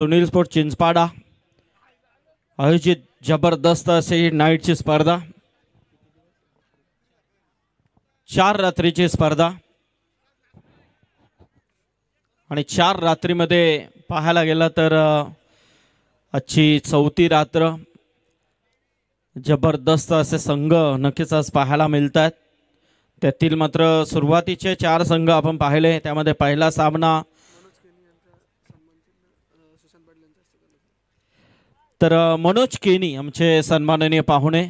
Sunil sport Chinchpada आयोजित जबरदस्त अशी नाईटची स्पर्धा, 4 रात्रीची स्पर्धा आणि 4 रात्रीमध्ये पाहायला गेला तर आजची 4थी रात्र. जबरदस्त असे संघ नक्कीच आज पाहायला मिळतात. त्यातील मात्र सुरुवातीचे 4 संघ आपण पाहिले. त्यामध्ये पहिला सामना तर मनोज केनी आमचे सन्माननीय पाहुणे,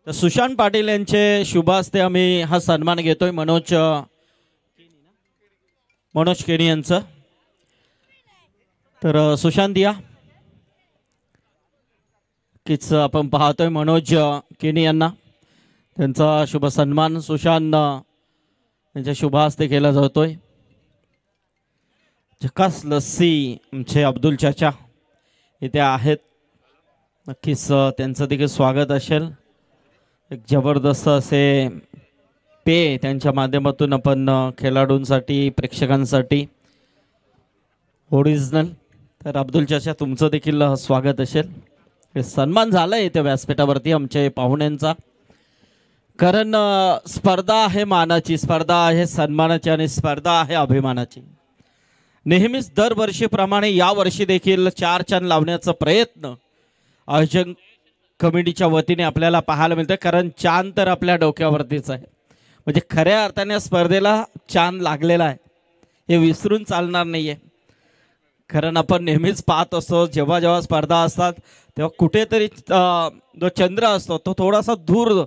तर सुशांत पाटील यांचे शुभ हस्ते आम्ही हा सन्मान घेतोय. मनोज केनी यांचं. तर सुशांत या कीच आपण पाहतोय मनोज केनी यांना, त्यांचा शुभ सन्मान सुशांत यांच्या शुभ हस्ते केला जातोय. झकास लस्सी आमचे अब्दुल चाचा इथे आहेत, नक्कीच त्यांचं देखील स्वागत असेल. एक जबरदस्त असे पे त्यांच्या माध्यमातून आपण खेळाडूंसाठी प्रेक्षकांसाठी ओरिजिनल. तर अब्दुल चाचा तुमचं देखील स्वागत असेल. हे सन्मान झाला आहे त्या व्यासपीठावरती आमच्या पाहुण्यांचा, कारण स्पर्धा आहे मानाची, स्पर्धा आहे सन्मानाची आणि स्पर्धा आहे अभिमानाची. नेहमीच दरवर्षीप्रमाणे यावर्षी देखील 4 चांद लावण्याचा प्रयत्न आयोजन कमिटीच्या वतीने आपल्याला पाहायला मिळतं. कारण चांद तर आपल्या डोक्यावरतीच आहे, म्हणजे खऱ्या अर्थाने स्पर्धेला चांद लागलेला आहे हे विसरून चालणार नाही आहे. कारण आपण नेहमीच पाहत असतो जेव्हा जेव्हा स्पर्धा असतात तेव्हा कुठेतरी जो चंद्र असतो तो थोडासा दूर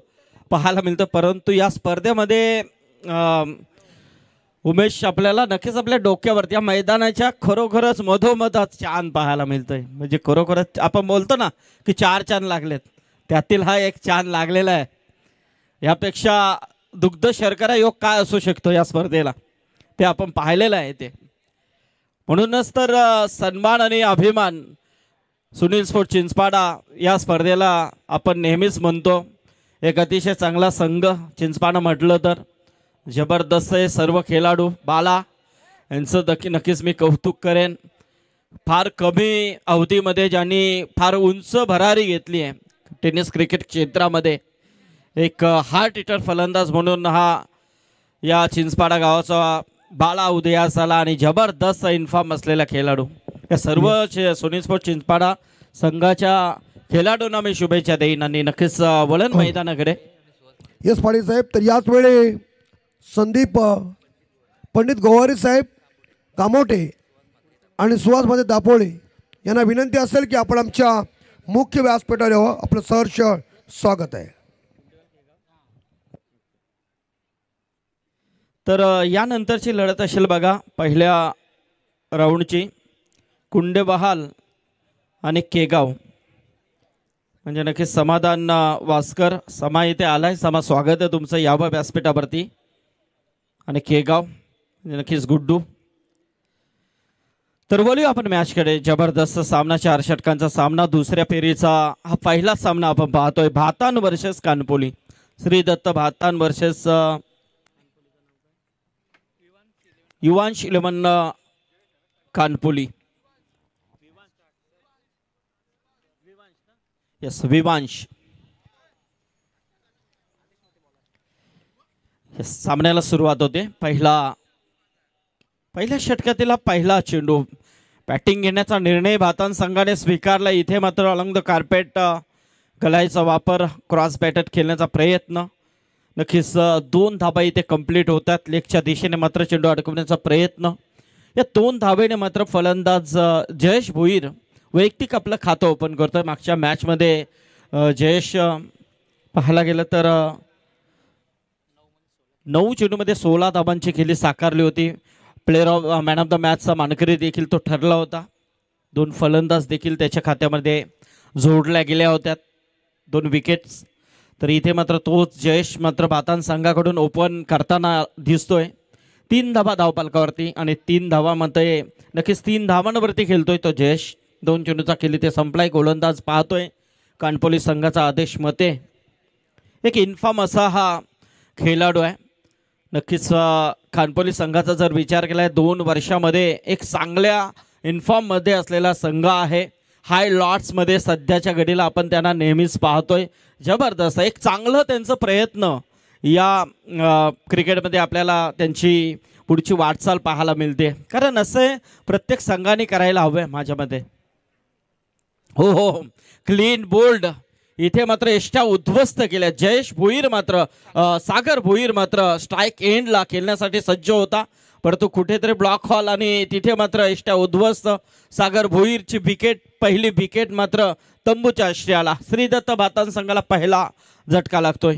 पाहायला मिळतो, परंतु या स्पर्धेमध्ये उमेश आपल्याला नक्कीच आपल्या डोक्यावरती या मैदानाच्या खरोखरच मधोमध चांद पाहायला मिळतोय. म्हणजे खरोखरच आपण बोलतो ना की 4 चांद लागलेत, त्यातील हा एक चांद लागलेला आहे. यापेक्षा दुग्ध शर्करा योग काय असू शकतो या स्पर्धेला ते आपण पाहिलेलं आहे. ते म्हणूनच तर सन्मान आणि अभिमान सुनील स्पोर्ट चिंचपाडा या स्पर्धेला आपण नेहमीच म्हणतो. एक अतिशय चांगला संघ चिंचपाडा म्हटलं तर जबरदस्त आहे. सर्व खेळाडू बाला यांचं नक्कीच मी कौतुक करेन. फार कमी अवधीमध्ये ज्यांनी फार उंच भरारी घेतली आहे टेनिस क्रिकेट क्षेत्रामध्ये, एक हार्ट हिटर फलंदाज म्हणून हा या चिंचपाडा गावाचा बाला उदयास आला आणि जबरदस्त इन्फॉर्म असलेला खेळाडू. या सर्व सुनील स्पोर्ट चिंचपाडा संघाच्या खेळाडूंना मी शुभेच्छा देईन आणि नक्कीच वळण मैदानाकडे. यस पाटील साहेब, तर याच वेळी संदीप पंडित गोवारी साहेब कामोटे आणि सुहास मध्ये दापोळे यांना विनंती असेल की आपण आमच्या मुख्य व्यासपीठावर यावं. आपलं सहर्ष स्वागत आहे. तर यानंतरची लढत असेल बघा पहिल्या राऊंडची, कुंडेबहाल आणि केगाव. म्हणजे नक्कीच समाधान वास्कर समा इथे आलाय. समा स्वागत आहे तुमचं यावं व्यासपीठावरती. आणि केगाव म्हणजे नक्कीच गुड्डू. तर बोलूया आपण मॅचकडे. जबरदस्त सामना, 4 षटकांचा सामना. दुसऱ्या फेरीचा हा पहिला सामना आपण पाहतोय. Bhatan versus Kanpoli. Shri Datta Bhatan versus Yuvansh 11 Kanpoli. Yes, Vivansh. सामन्याला सुरुवात होते. पहिल्या षटकातील पहिला चेंडू. बॅटिंग घेण्याचा निर्णय भातान संघाने स्वीकारला. इथे मात्र अलॉंग द कार्पेट गलाईचा वापर, क्रॉस बॅटेड खेळण्याचा प्रयत्न. नक्कीच 2 धाबा इथे कंप्लीट होतात. लेगच्या दिशेने मात्र चेंडू अडकवण्याचा प्रयत्न. या 2 धाबेने मात्र फलंदाज जयेश भोईर वैयक्तिक आपलं खातं ओपन करतोय. मागच्या मॅचमध्ये जयेश पाहायला गेलं तर 9 चेंडूमध्ये 16 धाबांची खेळी साकारली होती. Player of man of the मॅचचा मानकरी देखील तो ठरला होता. 2 फलंदाज देखील त्याच्या खात्यामध्ये जोडल्या गेल्या होत्या, 2 विकेट्स. तर इथे मात्र तोच जयेश मात्र भातान संघाकडून ओपन करताना दिसतोय. 3 धाबा धावपालकावरती आणि 3 धावामध्ये नक्कीच 3 धावांवरती खेळतोय तो जयेश. 2 चेंडूचा खेळी ते संपलाय. गोलंदाज पाहतोय कानपोली संघाचा आदेश मते. एक इन्फॉर्म असा हा खेळाडू आहे. नक्कीच खानपोली संघाचा जर विचार केला 2 वर्षामध्ये एक चांगल्या इन्फॉर्ममध्ये असलेला संघ आहे. हाय लॉट्समध्ये सध्याच्या घडीला आपण त्यांना नेहमीच पाहतोय. जबरदस्त एक चांगलं त्यांचं प्रयत्न या क्रिकेटमध्ये आपल्याला त्यांची पुढची वाटचाल पाहायला मिळते. कारण असं प्रत्येक संघाने करायला हवं माझ्या मते. हो हो क्लीन बोल्ड इथे मात्र एष्ट्या उद्ध्वस्त केल्या. जयेश भोईर मात्र सागर भोईर मात्र स्ट्राईक एंडला खेळण्यासाठी सज्ज होता, परंतु कुठेतरी ब्लॉक हॉल आणि तिथे मात्र एष्ट्या उद्ध्वस्त. सागर भोईरची विकेट पहिली विकेट मात्र तंबूच्या आश्रयाला. श्रीदत्त भातान संघाला पहिला झटका लागतोय.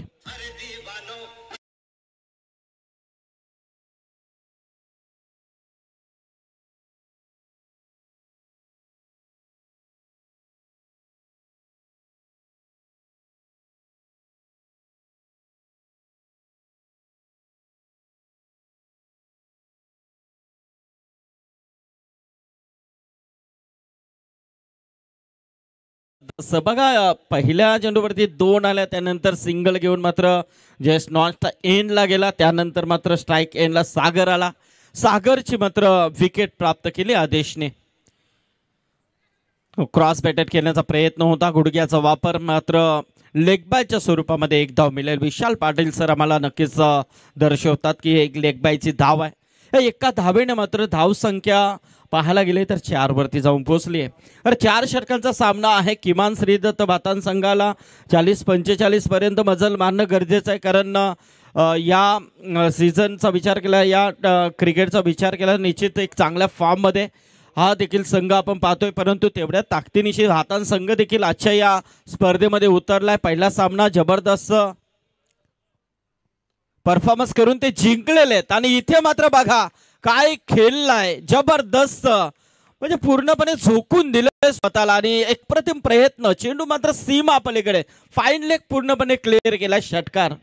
बघा पहिल्या चेंडूवरती 2 आल्या, त्यानंतर सिंगल घेऊन मात्र जस्ट नॉट एंडला गेला, त्यानंतर मात्र स्ट्राईक एंडला सागर आला. सागरची मात्र विकेट प्राप्त केली आदेशने. क्रॉस बॅटेड खेळण्याचा प्रयत्न होता, गुडघ्याचा वापर मात्र लेग बायच्या स्वरूपामध्ये एक धाव मिळेल. विशाल पाटील सर आम्हाला नक्कीच दर्शवतात की एक लेग बायची धाव आहे. एका धावेने मात्र धावसंख्या पाहायला गेले तर 4 वरती जाऊन पोहोचली आहे. तर 4 षटकांचा सामना आहे. किमान श्रीदत्त भातान संघाला 40-45 पर्यंत मजल मारणं गरजेचं आहे, कारण या सीझनचा विचार केला, या क्रिकेटचा विचार केला निश्चित एक चांगल्या फॉर्ममध्ये हा देखील संघ आपण पाहतोय. परंतु तेवढ्या ताकदीनिशी भातान संघ देखील आजच्या या स्पर्धेमध्ये उतरलाय. पहिला सामना जबरदस्त परफॉर्मन्स करून ते जिंकलेले आहेत आणि इथे मात्र बघा काय खेळलाय, जबरदस्त म्हणजे पूर्णपणे झोकून दिलं स्वतःला आणि एक प्रतिम प्रयत्न. चेंडू मात्र सीमा पलीकडे फाईन लेग पूर्णपणे क्लिअर केला. षटकार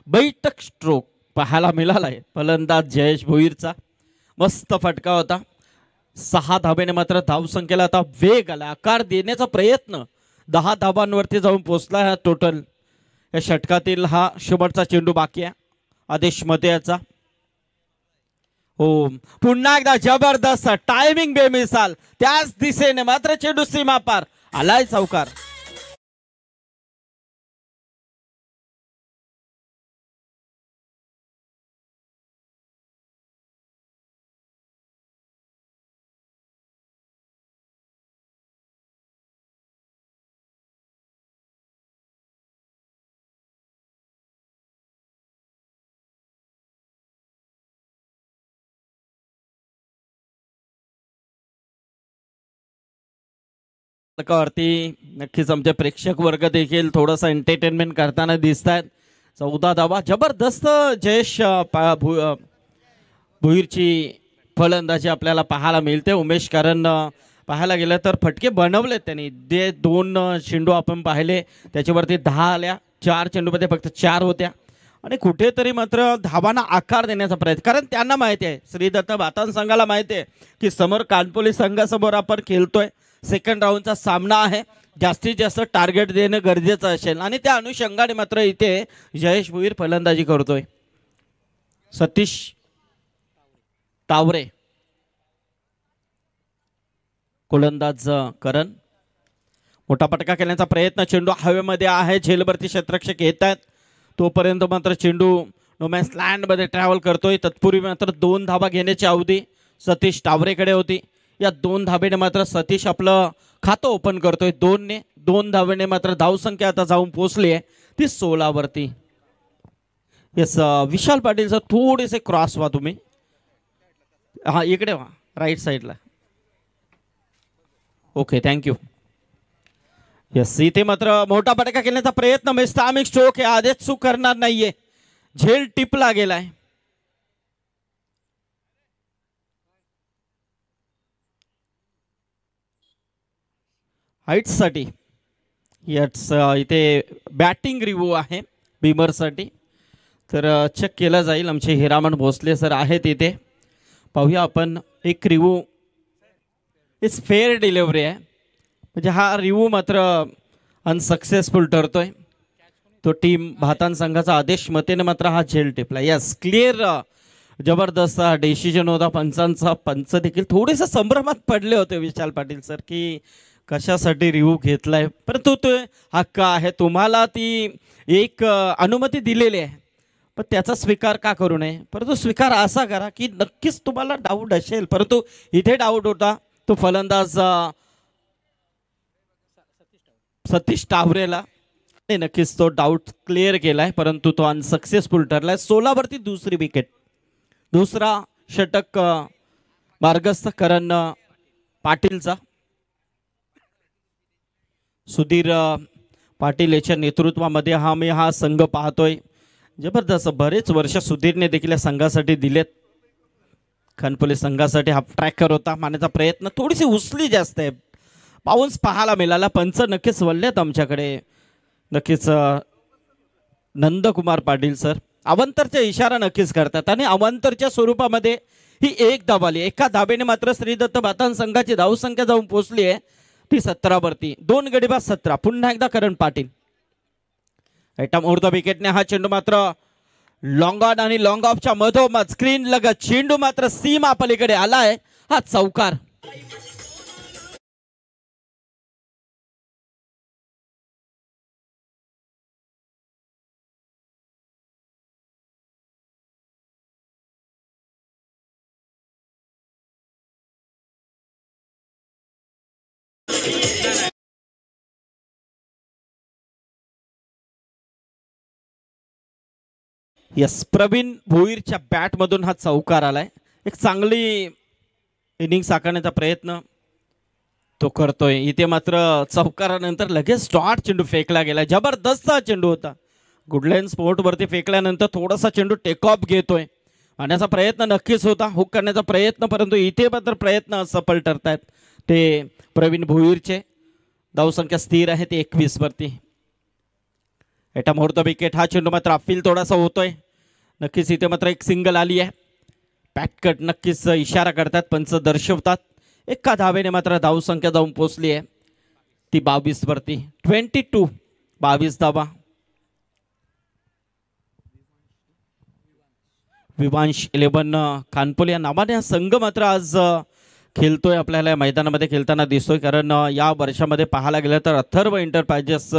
बैठक स्ट्रोक पाहायला मिळालाय फलंदाज जयेश भोईरचा. मस्त फटका होता. 6 धाब्याने मात्र धावसंख्येला आता वेग आला, आकार देण्याचा प्रयत्न 10 धाबांवरती जाऊन पोहोचला. हा टोटल या षटकातील हा शेवटचा चेंडू बाकी आहे आदेश मतेचा. हो पुन्हा एकदा जबरदस्त टायमिंग बेमिसाल, त्याच दिशेने मात्र चेंडू सीमा पार आलाय चौकार. वरती नक्कीच आमचे प्रेक्षक वर्ग देखील थोडासा एंटरटेनमेंट करताना दिसत आहेत. 14 धावा जबरदस्त जयेश भोईरची फलंदाजी आपल्याला पाहायला मिळते. उमेश कारण पाहायला गेलं तर फटके बनवलेत त्यांनी. 2 चेंडू आपण पाहिले त्याच्यावरती 10 आल्या, 4 चेंडूमध्ये फक्त 4 होत्या आणि कुठेतरी मात्र धावांना आकार देण्याचा प्रयत्न, कारण त्यांना माहिती आहे, श्रीदत्त भातान संघाला माहिती आहे की समोर कानपोली संघासमोर आपण खेळतोय. सेकंड राऊंडचा सामना आहे, जास्तीत जास्त टार्गेट देणं गरजेचं असेल आणि त्या अनुषंगाने मात्र इथे जयेश भोईर फलंदाजी करतोय. सतीश तावरे गोलंदाज करण मोठा पटका केल्याचा प्रयत्न. चेंडू हवेमध्ये आहे, झेलवरती क्षेत्ररक्षक येत आहेत, तोपर्यंत मात्र चेंडू नोमॅन्स लँडमध्ये ट्रॅव्हल करतोय. तत्पूर्वी मात्र 2 धावा घेण्याची अवधी सतीश तावरेकडे होती. या 2 धावेने मात्र सतीश आपलं खातं ओपन करतोय 2 धावेने मात्र धावसंख्या आता जाऊन पोहोचली आहे ती 16 वरती. येस विशाल पाटील सर थोडेसे क्रॉस व्हा तुम्ही, हा इकडे व्हा राईट साईडला. Okay thank you. येस इथे मात्र मोठा फटका खेळण्याचा प्रयत्न, मिस्टामिक स्ट्रोक हे आदेश चूक करणार नाहीये, झेल टिपला गेलाय. हाईट्ससाठी याच इथे बॅटिंग रिव्ह्यू आहे बिमरसाठी, तर चेक केला जाईल. आमचे हिरामण भोसले सर आहेत इथे. पाहूया आपण एक रिव्ह्यू. इट्स फेअर डिलिव्हरी आहे, म्हणजे हा रिव्ह्यू मात्र अनसक्सेसफुल ठरतोय. तो टीम भातान संघाचा आदेश मतेने मात्र हा झेल टिपला. यस, क्लिअर जबरदस्त डिसिजन होता पंचांचा. पंच देखील थोडेसे संभ्रमात पडले होते विशाल पाटील सर की कशासाठी रिव्ह्यू घेतलाय, परंतु तो हक्क आहे, तुम्हाला ती एक अनुमती दिलेली आहे, पण त्याचा स्वीकार का करू नये. परंतु स्वीकार असा करा की नक्कीच तुम्हाला डाऊट असेल, परंतु इथे डाऊट होता तो फलंदाज सतीश टावरेला. नक्कीच तो डाऊट क्लिअर केलाय, परंतु तो अनसक्सेसफुल ठरलाय. 16 वरती दुसरी विकेट, दुसरा षटक मार्गस्थ करण पाटीलचा. सुधीर पाटील याच्या नेतृत्वामध्ये हा संघ पाहतोय. जबरदस्त बरेच वर्ष सुधीरने देखील या संघासाठी दिलेत. खानपोली संघासाठी हा ट्रॅकर होता, मारण्याचा प्रयत्न थोडीशी उचली जास्त आहे, पाऊस पाहायला मिळाला. पंच नक्कीच वळलेत आमच्याकडे. नक्कीच नंदकुमार पाटील सर अवंतरचा इशारा नक्कीच करतात आणि अवंतरच्या स्वरूपामध्ये ही एक धाव आली. एका धाबेने मात्र श्रीदत्त भातान संघाची धावसंख्या जाऊन पोहोचली आहे ती 17 वरती. 2 गडी बाद 17. पुन्हा एकदा करण पाटील एटा मुहूर्त विकेटने हा चेंडू मात्र लॉंग ऑन आणि लॉंग ऑफच्या मधोमध स्क्रीन लगत चेंडू मात्र सीमा पलीकडे आलाय. हा चौकार. यस, प्रवीण भोईरच्या बॅटमधून हा चौकार आलाय. एक चांगली इनिंग साकारण्याचा प्रयत्न तो करतोय. इथे मात्र चौकारानंतर लगेच डॉट चेंडू फेकला गेला. जबरदस्त चेंडू होता. गुडलाईन स्पोर्ट वरती फेकल्यानंतर थोडासा चेंडू टेक ऑफ घेतोय. आणण्याचा प्रयत्न नक्कीच होता, हुक करण्याचा प्रयत्न, परंतु इथे मात्र प्रयत्न असफल ठरतायत ते प्रवीण भोईरचे. धावसंख्या स्थिर आहे ती 21 वरती. एटा मुहूर्त विकेट. हा चेंडू मात्र अपील थोडासा होतोय. नक्कीच इथे मात्र एक सिंगल आली आहे. पॅटकट नक्कीच इशारा करतात, पंच दर्शवतात. एका धावेने मात्र धावसंख्या जाऊन पोचली आहे ती 22 वरती. 22, 22 धावा. विवांश 11 खानपोली या नावाने हा संघ मात्र आज खेळतोय, आपल्याला या मैदानामध्ये खेळताना दिसतोय. कारण या वर्षामध्ये पाहायला गेलं तर अथर्व एंटरप्राइजेस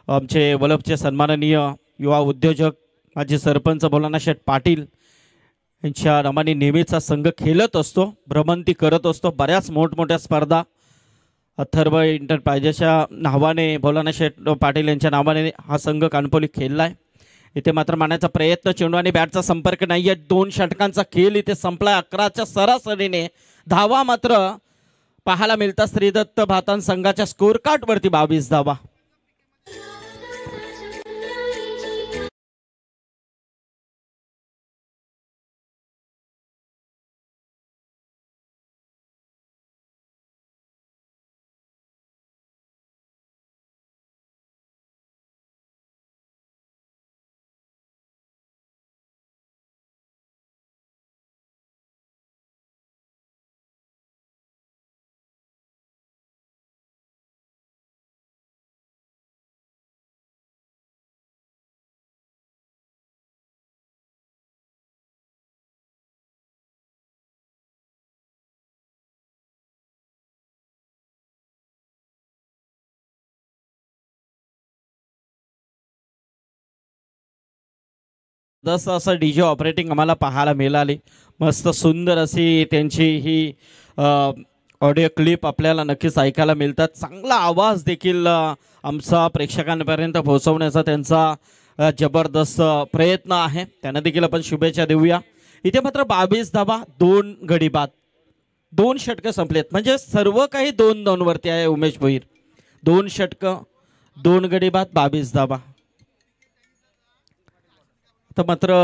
आमचे वलभचे सन्माननीय युवा उद्योजक माजी सरपंच भोलानाथ शेठ पाटील यांच्या नावाने नेहमीचा संघ खेळत असतो, भ्रमंती करत असतो. बऱ्याच मोठमोठ्या स्पर्धा अथर्व एंटरप्राइजेसच्या नावाने भोलानाथ शेठ पाटील यांच्या नावाने हा संघ कानपोली खेळलाय. इथे मात्र मारण्याचा प्रयत्न, चेंडू आणि बॅटचा संपर्क नाही आहे. 2 षटकांचा खेळ इथे संपलाय. 11च्या सरासरीने धावा मात्र पाहायला मिळतात श्रीदत्त भातान संघाच्या स्कोर कार्ड वरती. 22 धावा. जसं असं डीजे ऑपरेटिंग आम्हाला पाहायला मिळाली. मस्त सुंदर अशी त्यांची ही ऑडिओ क्लिप आपल्याला नक्कीच ऐकायला मिळतात. चांगला आवाज देखील आमचा प्रेक्षकांपर्यंत पोहोचवण्याचा त्यांचा जबरदस्त प्रयत्न आहे, त्यांना देखील आपण शुभेच्छा देऊया. इथे मात्र 22 धावा, 2 गडी बाद, 2 षटकं संपलेत. म्हणजे सर्व काही 2-2 वरती आहे. उमेश भोईर 2 षटकं, 2 गडी बाद, 22 धावा. तर मात्र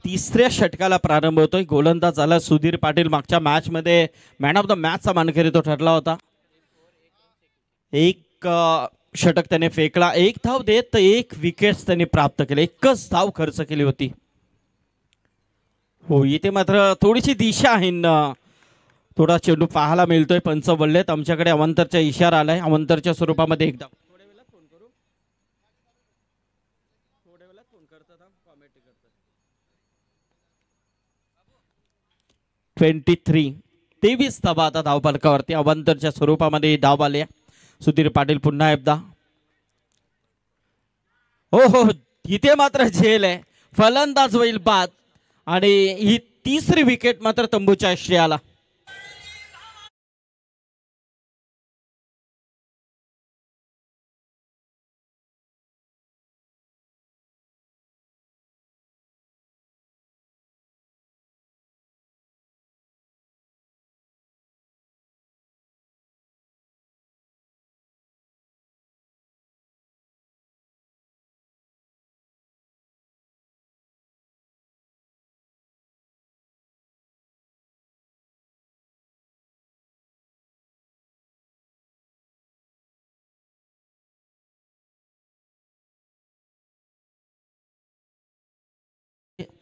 तिसऱ्या षटकाला प्रारंभ होतोय. गोलंदाज झाला सुधीर पाटील. मागच्या मॅच मध्ये मॅन ऑफ द मॅचचा मानकरी तो ठरला होता. 1 षटक त्याने फेकला, 1 धाव देत 1 विकेट त्यांनी प्राप्त केले. 1च धाव खर्च केली होती. हो, इथे मात्र थोडीशी दिशाहीन थोडा चेंडू पाहायला मिळतोय. पंच बोललेत आमच्याकडे अवंतरचा इशारा आलाय. अवंतरच्या स्वरूपामध्ये एकदा 23 धावा आता धावफलकावरती अवंतरच्या स्वरूपामध्ये धाव आल्या. सुधीर पाटील पुन्हा एकदा. हो हो, इथे मात्र झेल आहे. फलंदाज होईल बाद आणि ही तिसरी विकेट मात्र तंबूच्या आश्रयाला.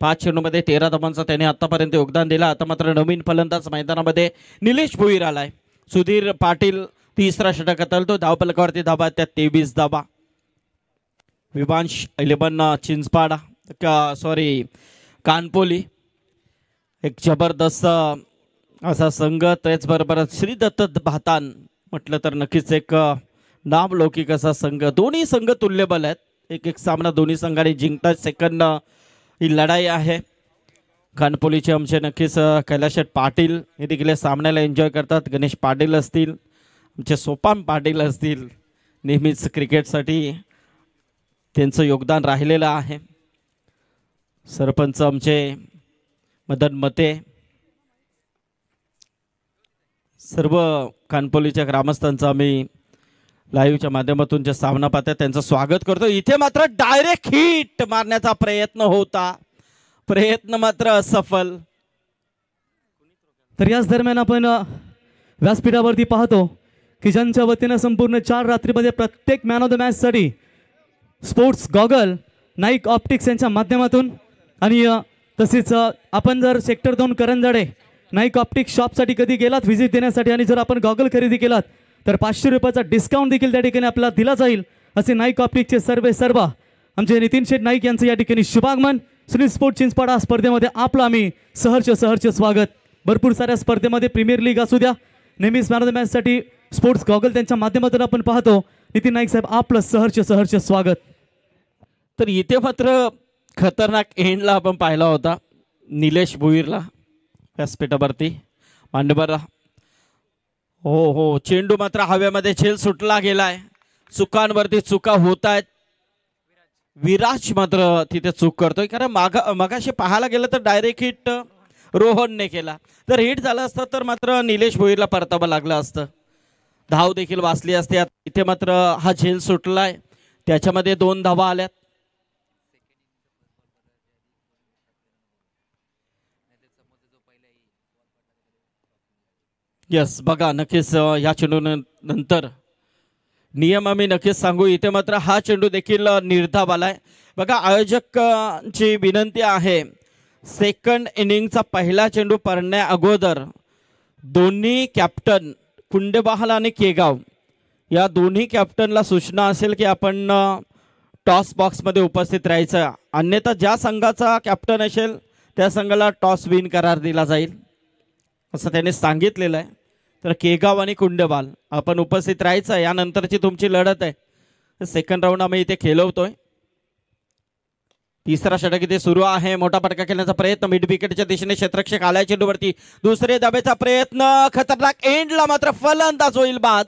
पाच चेंडूमध्ये 13 धावांचा त्याने आतापर्यंत योगदान दिला. आता मात्र नवीन फलंदाज मैदानामध्ये निलेश भोईर आलाय. सुधीर पाटील तिसरा षटक हाताळतो. धावफलकावरती धावा त्या 23 धावा. विभांश 11 चिंचपाडा सॉरी कानपोली एक जबरदस्त असा संघ. त्याचबरोबर श्री दत्त भातान म्हटलं तर नक्कीच एक नामलौकिक असा संघ. दोन्ही संघ तुल्यबल आहेत. एक एक सामना दोन्ही संघांनी जिंकतात. सेकंड ही लढाई आहे. कानपोलीचे आमचे नक्कीच कैलाश पाटील हे देखील सामन्याला एन्जॉय करतात. गणेश पाटील असतील, आमचे सोपान पाटील असतील, नेहमीच क्रिकेटसाठी त्यांचं योगदान राहिलेलं आहे. सरपंच आमचे मदन मते, सर्व कानपोलीच्या ग्रामस्थांचं आम्ही लाईव्हच्या माध्यमातून जे सामना पाहतात त्यांचं स्वागत करतो. इथे मात्र डायरेक्ट हिट मारण्याचा प्रयत्न होता, प्रयत्न मात्र असफल. तर याच दरम्यान आपण व्यासपीठावरती पाहतो की ज्यांच्या वतीनं संपूर्ण 4 रात्रीमध्ये प्रत्येक मॅन ऑफ द मॅचसाठी स्पोर्ट्स गॉगल नाईक ऑप्टिक्स यांच्या माध्यमातून आणि तसेच आपण जर सेक्टर 2 करंजाडे नाईक ऑप्टिक्स शॉपसाठी कधी गेलात व्हिजिट देण्यासाठी आणि जर आपण गॉगल खरेदी केलात तर 500 रुपयाचा डिस्काउंट देखील त्या ठिकाणी आपल्याला दिला जाईल. असे नाईक ऑप्टिक्सचे सर्व आमचे नितीन शेठ नाईक यांचं या ठिकाणी शुभागमन. सुनील स्पोर्ट चिंचपाडा स्पर्धेमध्ये आपलं आम्ही सहर्ष स्वागत. भरपूर साऱ्या स्पर्धेमध्ये प्रीमियर लीग असू द्या, नेहमीच मॅन ऑफ द मॅचसाठी स्पोर्ट्स गॉगल त्यांच्या माध्यमातून आपण पाहतो. नितीन नाईक साहेब आपलं सहर्ष स्वागत. तर इथे मात्र खतरनाक एंडला आपण पाहिला होता निलेश भोईरला व्यासपीठावरती मांडवरला. हो, चेंडू मात्र हवेमध्ये झेल सुटला गेलाय. चुकांवरती चुका होत आहेत. विराज मात्र तिथे चूक करतोय, कारण मगाशी पाहायला गेलं तर डायरेक्ट हिट रोहनने केला. जर हिट झालं असतं तर मात्र निलेश भोईरला परतावं लागलं असतं, धाव देखील वाचली असते. इथे मात्र हा झेल सुटलाय, त्याच्यामध्ये 2 धावा आल्यात. यस, बघा नक्कीच या चेंडू नंतर नियम आम्ही नक्कीच सांगू. इथे मात्र हा चेंडू देखील निर्धाव आलाय. बघा आयोजकांची विनंती आहे, सेकंड इनिंगचा पहिला चेंडू पडण्या अगोदर दोन्ही कॅप्टन कुंडेबहाल आणि केगाव या दोन्ही कॅप्टनला सूचना असेल की आपण टॉस बॉक्समध्ये उपस्थित राहायचं. अन्यथा ज्या संघाचा कॅप्टन असेल त्या संघाला टॉस विन करार दिला जाईल असं त्याने सांगितलेलं आहे. तर केगाव आणि कुंडेबाल आपण उपस्थित राहायचं. यानंतरची तुमची लढत आहे. सेकंड राऊंड आम्ही इथे खेळवतोय. तिसरा षटक इथे सुरू आहे. मोठा फटका खेळण्याचा प्रयत्न मिड विकेटच्या दिशेने क्षेत्ररक्षक आलाय चेंडूवरती. दुसरे धाब्याचा प्रयत्न खतरनाक एंडला मात्र फलंदाज होईल बाद.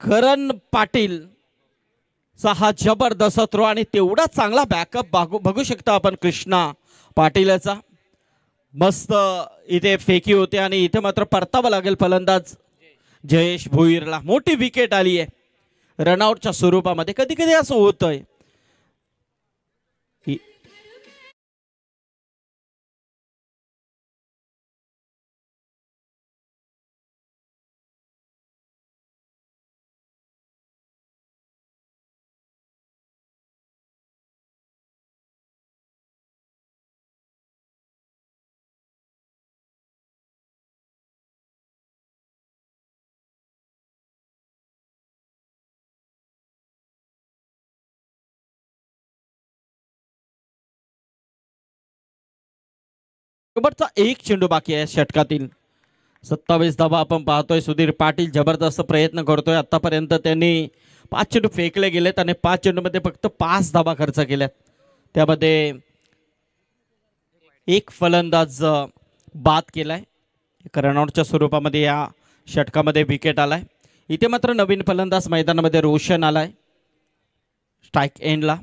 करण पाटील चा हा जबरदस्त थ्रो आणि तेवढा चांगला बॅकअप बघू शकता आपण कृष्णा पाटीलचा. मस्त इथे फेकी होते आणि इथे मात्र परतावा लागेल फलंदाज जयेश भोईरला. मोठी विकेट आली आहे रनआउटच्या स्वरूपामध्ये. कधी कधी असं होतंय. शेवटचा एक चेंडू बाकी आहे षटकातील. 27 धावा आपण पाहतोय. सुधीर पाटील जबरदस्त प्रयत्न करतोय. आतापर्यंत त्यांनी 5 चेंडू फेकले गेलेत आणि 5 चेंडूमध्ये फक्त 5 धावा खर्च केल्यात. त्यामध्ये एक फलंदाज बाद केलाय. एक रनआउटच्या स्वरूपामध्ये या षटकामध्ये विकेट आलाय. इथे मात्र नवीन फलंदाज मैदानामध्ये रोशन आलाय स्ट्राईक एंडला.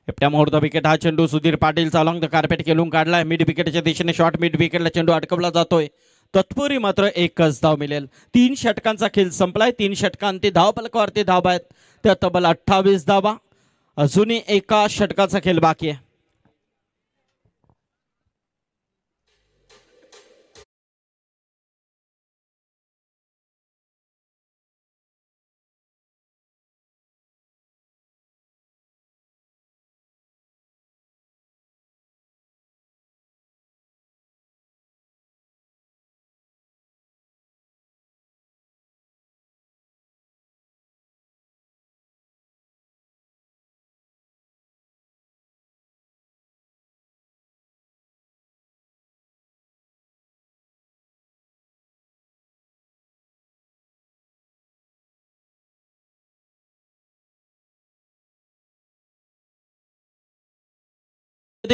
एकट्या मुहूर्त विकेट. हा चेंडू Sudhir Patil along the carpet खेळून काढलाय. मिड विकेटच्या दिशेने शॉर्ट मिड विकेटला चेंडू अडकवला जातोय. तत्पूर्वी मात्र एकच धाव मिळेल. 3 षटकांचा खेळ संपलाय. 3 षटकांती धावफलकावरती धावा आहेत त्या तब्बल 28 धावा. अजूनही एका षटकाचा खेळ बाकी आहे.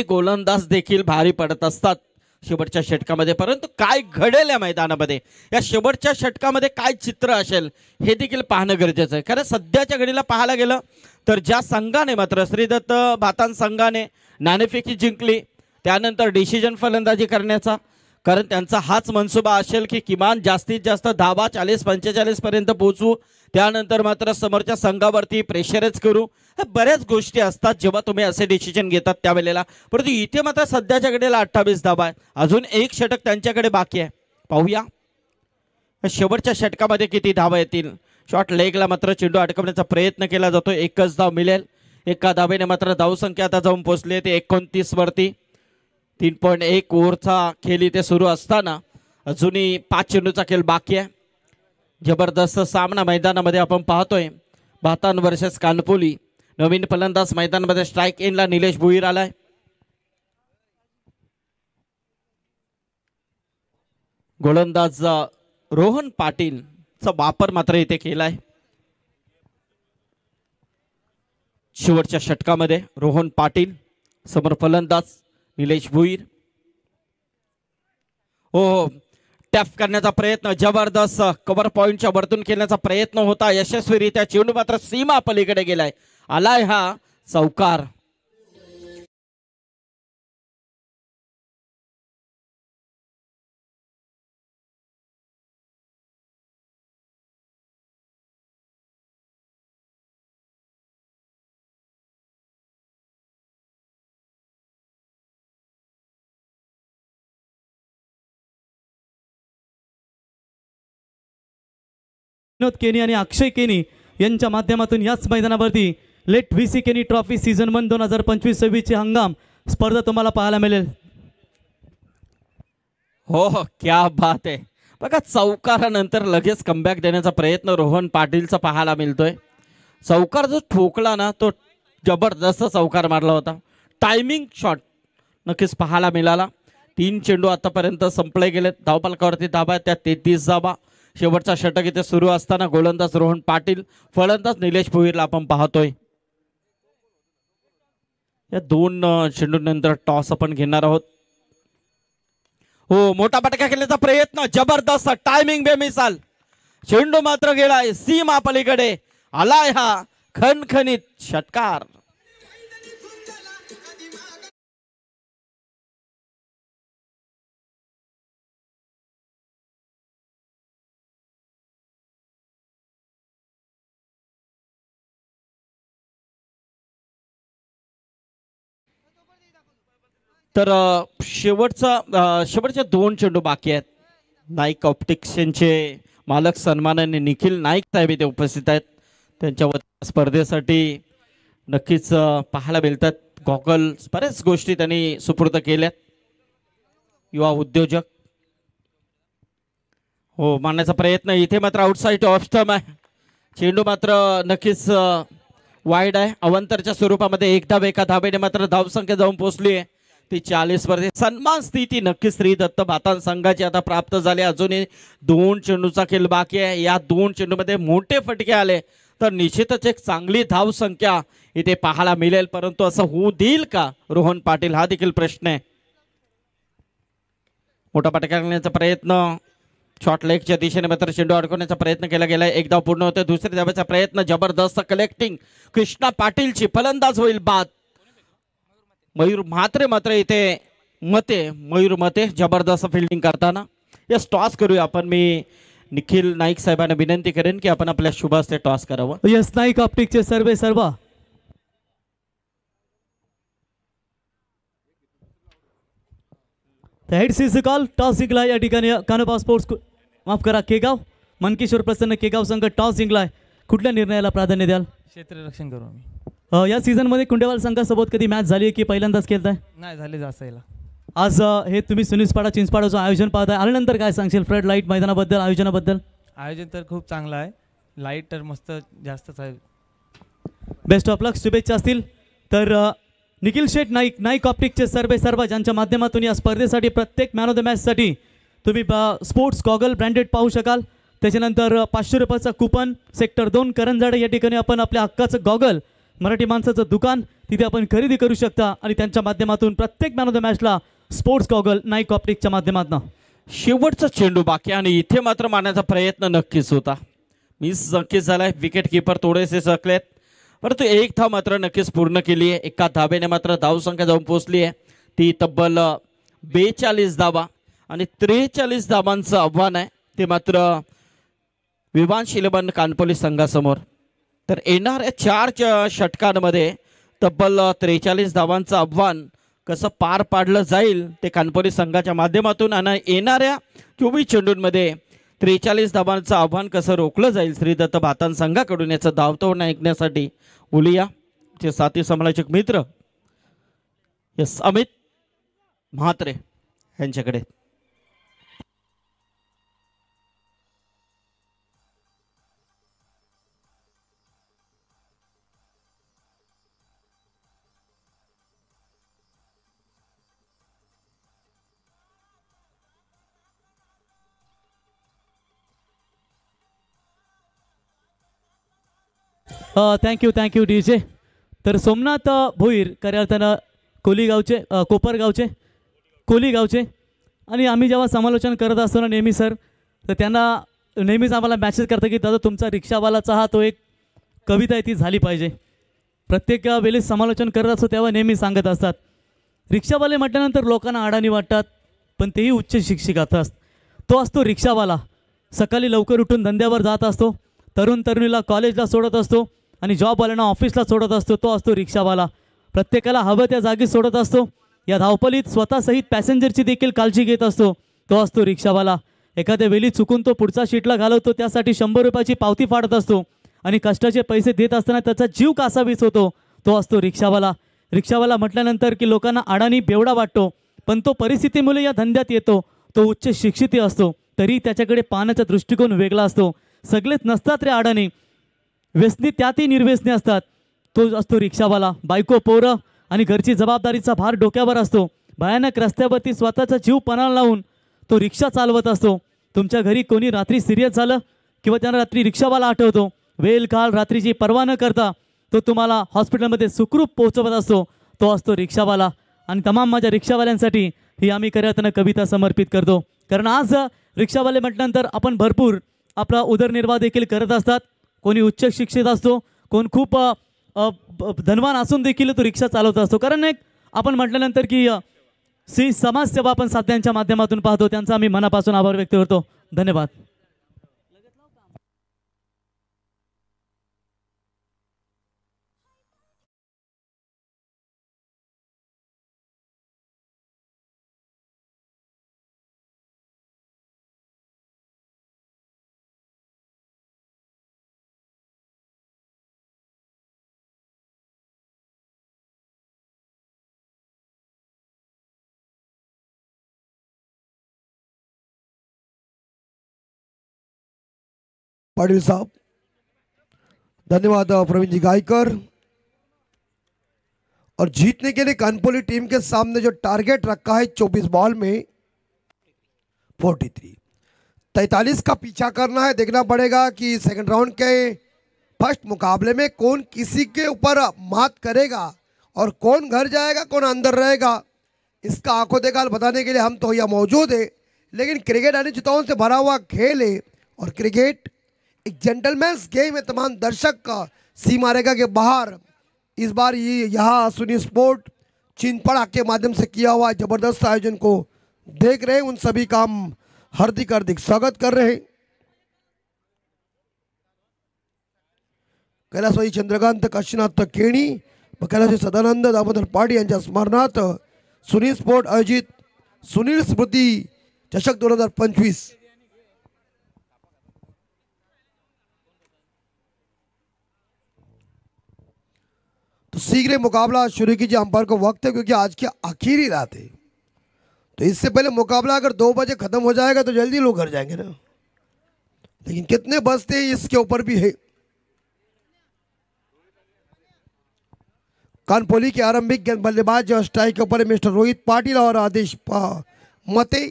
गोलंदाज देखील भारी पडत असतात शेवटच्या षटकामध्ये. परंतु काय घडेल या मैदानामध्ये, या शेवटच्या षटकामध्ये काय चित्र असेल हे देखील पाहणं गरजेचं आहे. कारण सध्याच्या घडीला पाहायला गेलं तर ज्या संघाने मात्र श्रीदत्त भातान संघाने नाणेफेकी जिंकली त्यानंतर डिसिजन फलंदाजी करण्याचा, कारण त्यांचा हाच मनसुबा असेल की किमान जास्तीत जास्त धावा 40-45 पर्यंत पोहोचू, त्यानंतर मात्र समोरच्या संघावरती प्रेशरच करू. बऱ्याच गोष्टी असतात जेव्हा तुम्ही असे डिसिजन घेतात त्यावेळेला. परंतु इथे मात्र सध्याच्या घडीला 28 धावा आहे. अजून एक षटक त्यांच्याकडे बाकी आहे. पाहूया शेवटच्या षटकामध्ये किती धावा येतील. शॉर्ट लेगला मात्र चेंडू अडकवण्याचा प्रयत्न केला जातो. एकच धाव मिळेल. एका धावेने मात्र धावसंख्या आता जाऊन पोहोचली ते 29 वरती. 3.1 ओव्हरचा खेळ इथे सुरू असताना अजूनही 5 चेंडूचा खेळ बाकी आहे. जबरदस्त सामना मैदानामध्ये आपण पाहतोय. भातान वर्सेस कानपोली. नवीन फलंदाज मैदानामध्ये स्ट्राईक एंडला निलेश भुईर आलाय. गोलंदाज रोहन पाटीलचा वापर मात्र इथे केलाय. शेवटच्या षटकामध्ये रोहन पाटील समोर फलंदाज निलेश भुईर. हो, टॅप करण्याचा प्रयत्न, जबरदस्त कव्हर पॉइंटच्या वरतून खेळण्याचा प्रयत्न होता. यशस्वीरित्या चेंडू मात्र सीमा पलीकडे गेलाय. आलाय हा चौकार. विनोद केनी आणि अक्षय केनी यांच्या माध्यमातून याच मैदानावरती लेट व्ही सी केनी ट्रॉफी सीझन 1 2025-26 ची हंगाम स्पर्धा तुम्हाला पाहायला मिळेल. हो, क्या बात आहे. बघा चौकारानंतर लगेच कमबॅक देण्याचा प्रयत्न रोहन पाटीलचा पाहायला मिळतोय. चौकार जो ठोकला ना तो जबरदस्त चौकार मारला होता. टायमिंग शॉट नक्कीच पाहायला मिळाला. 3 चेंडू आतापर्यंत संपले गेलेत. धावफलकावरती धावा त्या 33 धावा. शेवटचा षटक इथे सुरू असताना गोलंदाज रोहन पाटील, फलंदाज निलेश भुईरला आपण पाहतोय. या 2 चेंडूनंतर टॉस आपण घेणार आहोत. हो, मोठा फटका खेळण्याचा प्रयत्न, जबरदस्त टायमिंग बेमिसाल. चेंडू मात्र गेलाय सीमा पलीकडे. आलाय हा खणखणीत षटकार. तर शेवटच्या 2 चेंडू बाकी आहेत. नाईक ऑप्टिक्सचे मालक सन्माननीय निखिल नाईक साहेब इथे उपस्थित आहेत. त्यांच्या स्पर्धेसाठी नक्कीच पाहायला मिळतात. गॉगल्स बऱ्याच गोष्टी त्यांनी सुपूर्द केल्यात. युवा उद्योजक. हो, मारण्याचा प्रयत्न. इथे मात्र आउटसाइड ऑफ स्टंप आहे. चेंडू मात्र नक्कीच वाईड आहे. अवंतरच्या स्वरूपामध्ये 1 धाव. एका धावेने मात्र धावसंख्या जाऊन पोहोचली आहे ती 40 मध्ये सन्मान स्थिती नक्कीच श्री दत्त भातान संघाची आता प्राप्त झाली. अजूनही 2 चेंडूचा खेळ बाकी आहे. या 2 चेंडूमध्ये मोठे फटके आले तर निश्चितच एक चांगली धाव संख्या इथे पाहायला मिळेल. परंतु असं होऊ देईल का रोहन पाटील, हा देखील प्रश्न आहे. मोठा फटका करण्याचा प्रयत्न, शॉर्ट लेगच्या दिशेने मात्र चेंडू अडकवण्याचा प्रयत्न केला गेला. एक धाव पूर्ण होते. दुसऱ्या धावेचा प्रयत्न, जबरदस्त कलेक्टिंग कृष्णा पाटीलची, फलंदाज होईल बाद. मयूर म्हात्रे मात्र इथे मयूर मते जबरदस्त फिल्डिंग करताना. यस, टॉस करूया आपण. मी निखिल नाईक साहेबांना विनंती करेन की आपण आपल्या शुभ हस्ते टॉस करावं. यस, नाईक ऑप्टिकचे सर्व हेड सीज कॉल. टॉस जिंकला या ठिकाणी कानोबा स्पोर्ट्स, माफ करा केगाव, मनकिशोर प्रसन्न केगाव संघ टॉस जिंकलाय. कुठल्या निर्णयाला प्राधान्य द्याल? क्षेत्ररक्षण करू आम्ही. या सीझनमध्ये कुंडेवाल संघासोबत कधी मॅच झाली की पहिल्यांदाच खेळताय? नाही झाले जास्त याला. आज हे तुम्ही सुनीसपाडा चिंचपाडाचं आयोजन पाहताय, आल्यानंतर काय सांगशील फ्लड लाईट मैदानाबद्दल, आयोजनाबद्दल? आयोजन तर खूप चांगलं आहे. लाईट तर मस्त जास्तच आहे. बेस्ट ऑफ लक, शुभेच्छा असतील तर. निखिल शेठ नाईक, नाईक ऑप्टिकचे सर्व ज्यांच्या माध्यमातून या स्पर्धेसाठी प्रत्येक मॅन ऑफ द मॅचसाठी तुम्ही स्पोर्ट्स गॉगल ब्रँडेड पाहू शकाल. त्याच्यानंतर 500 रुपयाचा कुपन, सेक्टर 2 करंजाडे या ठिकाणी आपण आपल्या हक्काचं गॉगल, मराठी माणसाचं दुकान, तिथे आपण खरेदी करू शकता. आणि त्यांच्या माध्यमातून प्रत्येक मॅन ऑफ द मॅचला स्पोर्ट्स गॉगल नाईक ऑप्टिकच्या माध्यमातून. शेवटचा चेंडू बाकी आणि इथे मात्र मारण्याचा प्रयत्न नक्कीच होता, मिस नक्कीच झालाय. विकेट किपर थोडेसे सकलेत, परंतु एक धाव मात्र नक्कीच पूर्ण केली आहे. एका धावेने मात्र धावसंख्या जाऊन पोहोचली आहे ती तब्बल 42 धावा आणि 43 धावांचं आव्हान आहे ते मात्र विवांश 11 कानपोली संघासमोर. तर येणाऱ्या 4 षटकांमध्ये तब्बल 43 धावांचं आव्हान कसं पार पाडलं जाईल ते कानपोली संघाच्या माध्यमातून आणि येणाऱ्या 24 चेंडूंमध्ये 43 धावांचं आव्हान कसं रोखलं जाईल श्री दत्त भातान संघाकडून, याचं धावतोड ऐकण्यासाठी बोलूया चे साथी समालोचक मित्र यस अमित म्हात्रे यांच्याकडे. Thank you D J. तर सोमनाथ भोईर खऱ्या अर्थानं कोलीगावचे आणि आम्ही जेव्हा समालोचन करत असतो ना नेहमी सर, तर त्यांना नेहमीच आम्हाला मॅसेज करतं की दादा तुमचा रिक्षावालाचा हा तो एक कविता आहे ती झाली पाहिजे. प्रत्येक वेळेस समालोचन करत असतो तेव्हा नेहमी सांगत असतात, रिक्षावाले म्हटल्यानंतर लोकांना अडाणी वाटतात पण तेही उच्च शिक्षित असतात. तो असतो रिक्षावाला, सकाळी लवकर उठून धंद्यावर जात असतो, तरुणीला कॉलेजला सोडत असतो आणि जॉबवाल्यांना ऑफिसला सोडत असतो. तो असतो रिक्षावाला. प्रत्येकाला हवं त्या जागी सोडत असतो. या धावपलीत स्वतःसहित पॅसेंजरची देखील काळजी घेत असतो. तो असतो रिक्षावाला. एखाद्या वेळी चुकून तो पुढचा शीटला घालवतो, त्यासाठी 100 रुपयाची पावती फाडत असतो आणि कष्टाचे पैसे देत असताना त्याचा जीव कासावीस होतो. तो असतो रिक्षावाला. रिक्षावाला म्हटल्यानंतर की लोकांना अडाणी बेवडा वाटतो, पण तो परिस्थितीमुळे या धंद्यात येतो. तो उच्च शिक्षित असतो तरी त्याच्याकडे पाहण्याचा दृष्टिकोन वेगळा असतो. सगळेच नसतात रे अडाणी, व्यसनी त्यातही निर्व्यसनी असतात. तो असतो रिक्षावाला. बायको पोरं आणि घरची जबाबदारीचा भार डोक्यावर असतो. भयानक रस्त्यावरती स्वतःचा जीव पणाला लावून तो रिक्षा चालवत असतो. तुमच्या घरी कोणी रात्री सिरियस झालं किंवा त्यांना रात्री रिक्षावाला आठवतो, वेळ काळ रात्रीची पर्वा न करता तो तुम्हाला हॉस्पिटलमध्ये सुखरूप पोहोचवत असतो. तो असतो रिक्षावाला. आणि तमाम माझ्या रिक्षावाल्यांसाठी ही आम्ही खऱ्या कविता समर्पित करतो, कारण आज रिक्षावाले म्हटल्यानंतर आपण भरपूर आपला उदरनिर्वाह देखील करत असतात. कोणी उच्च शिक्षित असतो, कोण खूप धनवान असून देखील तो रिक्षा चालवत असतो. कारण एक आपण म्हटल्यानंतर की समाजसेवा आपण साध्यांच्या माध्यमातून पाहतो, त्यांचा आम्ही मनापासून आभार व्यक्त करतो. धन्यवाद. पाटील साहब, धन्यवाद. प्रवीणजी गायकर, और जीतने के लिए कानपुरी टीम के सामने जो टारगेट रखा है 24 बॉल में 43, 43 का पीछा करना है। देखना पड़ेगा कि सेकंड राउंड के फर्स्ट मुकाबले में कौन किसी के ऊपर मात करेगा और कौन घर जाएगा, कौन अंदर रहेगा। इसका आंखों देखा बताने के लिए हम तो यहाँ मौजूद है। लेकिन क्रिकेट अनिश्चितताओं से भरा हुआ खेल है और क्रिकेट एक जेंटलमैन्स गेम है। तमाम दर्शक का सीमा रेखा के बाहर इस बार ये यहाँ सुनी स्पोर्ट चिनपड़ा के माध्यम से किया हुआ जबरदस्त आयोजन को देख रहे हैं। उन सभी का हम हार्दिक हार्दिक स्वागत कर रहे हैं। कैलासवासी चंद्रकांत काशीनाथ केणी व कैलासवासी सदानंद दामोदर पाटील यांच्या स्मरणार्थ सुनील स्पोर्ट आयोजित सुनील स्मृती चषक 2025 तो शीघ्र मुकाबला शुरू कीजिए। अंपायर को वक्त है क्योंकि आज की आखिरी रात है, तो इससे पहले मुकाबला अगर 2 बजे खत्म हो जाएगा तो जल्दी लोग घर जाएंगे ना। लेकिन कितने बजते हैं इसके ऊपर भी है। कानपुरी के आरंभिक बल्लेबाज स्ट्राइक के ऊपर है मिस्टर रोहित पाटिल और आदेश मते,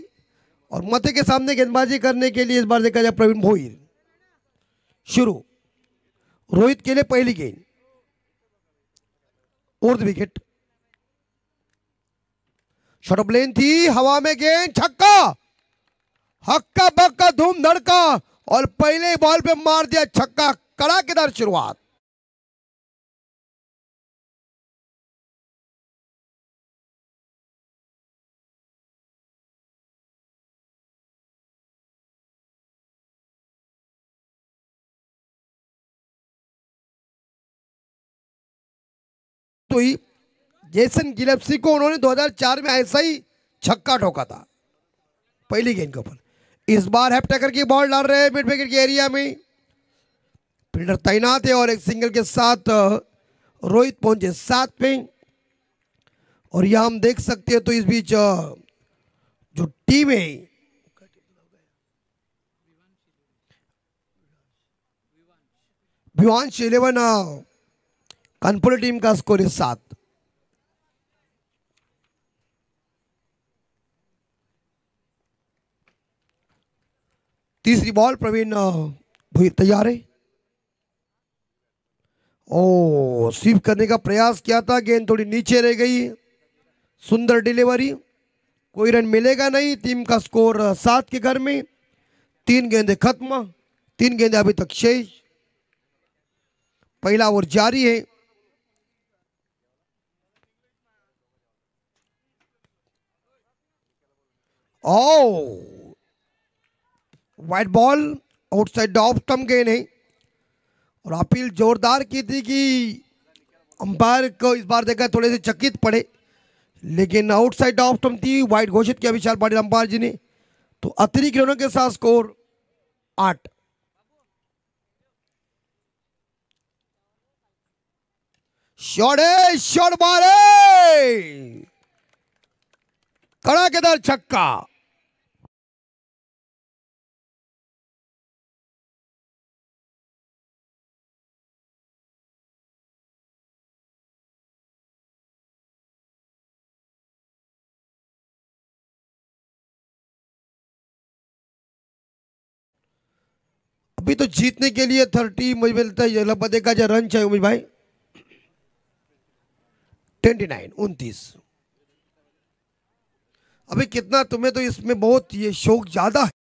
और मते के सामने गेंदबाजी करने के लिए इस बार देखा जाए प्रवीण भोईर। शुरू रोहित के लिए पहली गेंद, उर्द विकेट, शॉट ऑफ लेन थी, हवा में गेंद, छक्का, हक्का बक्का धूम धड़का और पहले बॉल पे मार दिया छक्का। कड़ाकेदार शुरुआत। तो ही जेसन गिलेप्सी को उन्होंने 2004 में ऐसा ही छक्का ठोका था पहली गेंद के ऊपर। इस बार हैप्टेकर की बॉल डाल रहे हैं मिड विकेट के एरिया में, फील्डर तैनात है और एक सिंगल के साथ रोहित पहुंचे 7 पे। और यह हम देख सकते हैं। तो इस बीच जो टीम है विवांश 11 कानपुर टीम का स्कोर है 7। तीसरी बॉल प्रवीण भोईर तैयार है। ओ स्वीप करने का प्रयास किया था, गेंद थोड़ी नीचे रह गई। सुंदर डिलीवरी, कोई रन मिलेगा नहीं। टीम का स्कोर 7 के घर में। 3 गेंदें खत्म, 3 गेंदें अभी तक शेष। पहला ओवर जारी है। Oh wide ball, outside off stump गेंद है और अपील जोरदार की थी कि अंपायर को इस बार देखा थोड़े से चकित पड़े, लेकिन आउटसाइड ऑफ स्टंप थी। वाइड घोषित किया विशाल पाटिल अंपायर जी ने। तो अतिरिक्त रनों के साथ स्कोर 8। शॉट है, शॉट मारे, कड़ाकेदार छक्का। अभी तो जीतने के लिए 30 मुझे मिलता है लगभग देखा जाए रन चाहिए उमेश भाई। 29 अभी कितना तुम्हें तो इसमें बहुत ये शौक ज्यादा है।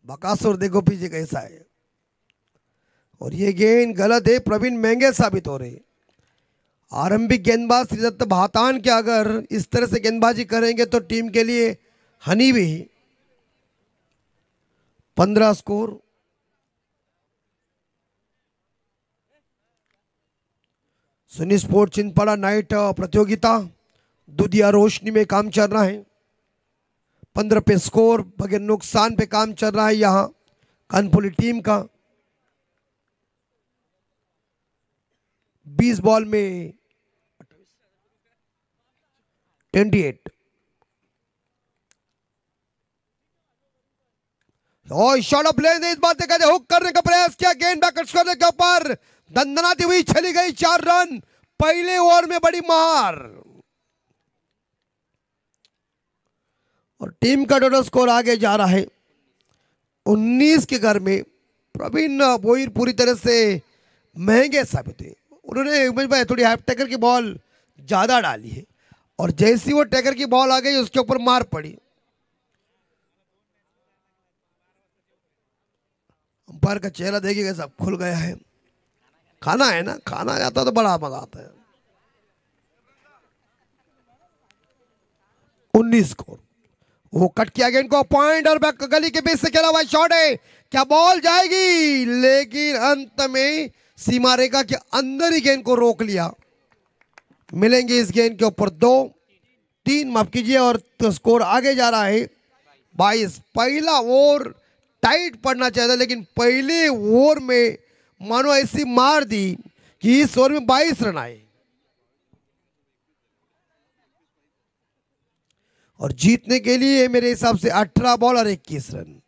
बकासुर देखो पीछे कैसा है। और ये गेंद गलत है, प्रवीण महंगे साबित हो रहे। आरंभिक गेंदबाज श्रीदत्त भातान के अगर इस तरह से गेंदबाजी करेंगे तो टीम के लिए हानि भी। 15 स्कोर। सुनी स्पोर्ट चिंतपाड़ा नाइट प्रतियोगिता दुधिया रोशनी में काम चल रहा है। 15 पे स्कोर, बगैर नुकसान पे काम चल रहा है यहाँ कानपुरी टीम का। 20 बॉल में 28। और शॉट ऑफ लेन इस बात कहते हुक करने का प्रयास किया, गेंद बैकवर्ड करने के ऊपर दंदनाती हुई चली गई 4 रन पहले ओवर में, बड़ी मार। और टीम का टोटल स्कोर आगे जा रहा है 19 के घर में। प्रवीण भोईर पूरी तरह से महंगे साबित हुए। उन्होंने उमेश भाई थोड़ी हाफ टेकर की बॉल ज्यादा डाली है और जैसी वो टेकर की बॉल आ गई उसके ऊपर मार पड़ी। अंपायर का चेहरा देखिएगा, सब खुल गया है। खाना है ना, खाना जाता तो बड़ा मजा आता है। 19 स्कोर। वो कट किया गेंद को, पॉइंट और बैक गली के बीच से खेला हुआ शॉट है, क्या बॉल जाएगी, लेकिन अंत में सीमा रेखा के अंदर ही गेंद को रोक लिया। मिलेंगे इस गेंद के ऊपर 2-3 माफ कीजिए और तो स्कोर आगे जा रहा है 22। पहला ओवर टाइट पड़ना चाहिए था, लेकिन पहले ओवर में मानो ऐसी मार दी कि इस ओवर में 22 रन आए और जीतने के लिए मेरे हिसाब से 18 बॉल और 21 रन।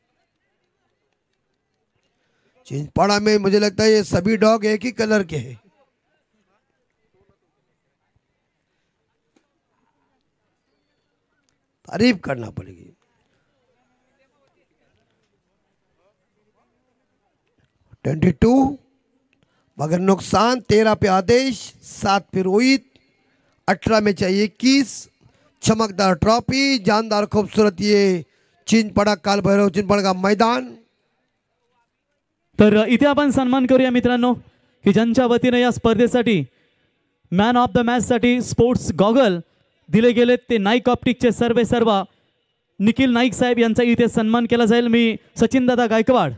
चिंचपाड़ा में मुझे लगता है ये सभी डॉग एक ही कलर के हैं। तारीफ करना पड़ेगी। 22 मगर नुकसान 13 पे आदेश, 7 पे रोहित, 18 में चाहिए 21। चमकदार ट्रॉफी, जानदार खूबसूरत ये चिंचपाड़ा काल भैरव चिंचपाड़ा का मैदान। तर इथे आपण सन्मान करूया मित्रांनो की ज्यांच्या वतीने या स्पर्धेसाठी मॅन ऑफ द मॅच साठी स्पोर्ट्स गॉगल दिले गेले ते नाईक ऑप्टिकचे सर्व निखिल नाईक साहेब यांचा इथे सन्मान केला जाईल। मी सचिन दादा गायकवाड,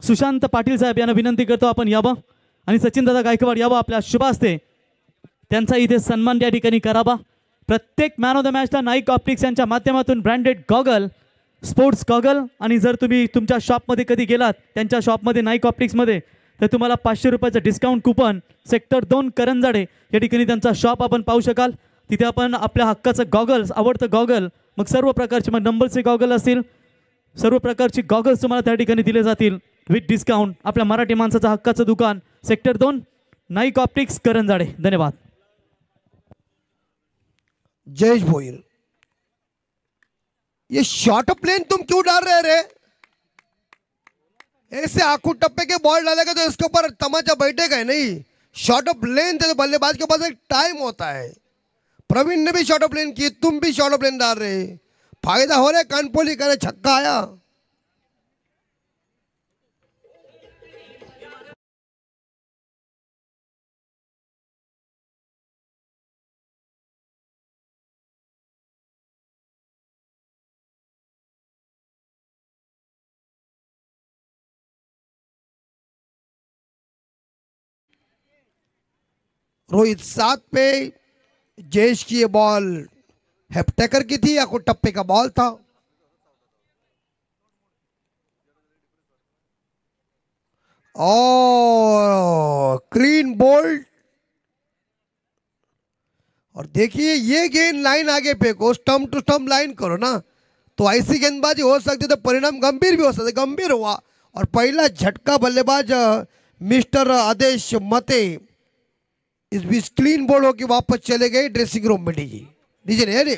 सुशांत पाटील साहेब यांना विनंती करतो आपण यावं आणि सचिन दादा गायकवाड यावं, आपल्या शुभ हस्ते त्यांचा इथे सन्मान या ठिकाणी करावा। प्रत्येक मॅन ऑफ द मॅचला नाईक ऑप्टिक्स यांच्या माध्यमातून ब्रँडेड गॉगल, स्पोर्ट्स गॉगल, आणि जर तुम्ही तुमच्या शॉपमध्ये कधी गेलात त्यांच्या शॉपमध्ये नाईक ऑप्टिक्समध्ये तर तुम्हाला 500 रुपयाचं डिस्काउंट कुपन सेक्टर 2 करंजाडे या ठिकाणी त्यांचा शॉप आपण पाहू शकाल। तिथे आपण आपल्या हक्काचं गॉगल्स, आवडतं गॉगल, मग सर्व प्रकारचे मग नंबरचे गॉगल असतील, सर्व प्रकारची गॉगल्स तुम्हाला त्या ठिकाणी दिले जातील विथ डिस्काउंट। आपल्या मराठी माणसाचं हक्काचं दुकान सेक्टर 2 नाईक ऑप्टिक्स करंजाडे। धन्यवाद। जयेश भोईर, ये शॉर्ट प्लेन तुम क्यों डाल रहे रे? ऐसे आंखों टप्पे के बॉल डालेगा तो इसके ऊपर तमाचा बैठेगा ही नहीं। शॉर्ट ऑफ लेन तो बल्लेबाज के पास एक टाइम होता है। प्रवीण ने भी शॉर्ट ऑफ लेन की, तुम भी शॉर्ट ऑफ लेन डाल रहे, फायदा हो रहा है। कानपोली करे छक्का आया। रोहित 7 पे, जयेश की ये बॉल हेप्टेकर की थी या कोई टप्पे का बॉल था? और क्लीन बोल्ड। और देखिए ये गेंद लाइन आगे फेंको, स्टंप टू स्टंप लाइन करो ना, तो ऐसी गेंदबाजी हो सकती, तो परिणाम गंभीर भी हो सकते। गंभीर हुआ और पहला झटका बल्लेबाज मिस्टर आदेश मते इस बीच क्लीन बोल्ड होकर वापस चले गए ड्रेसिंग रूम में। डीजे ने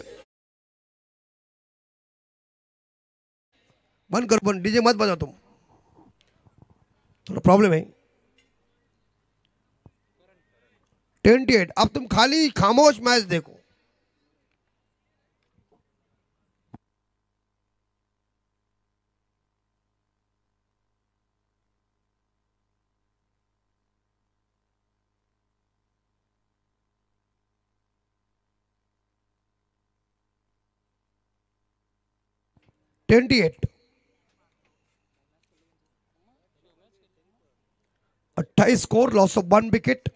बंद करो, बंद, डीजे मत बजाओ तुम, थोड़ा प्रॉब्लम है। 28। अब तुम खाली खामोश मैच देखो। $28 28 स्कोर, लॉस ऑफ 1 विकेट।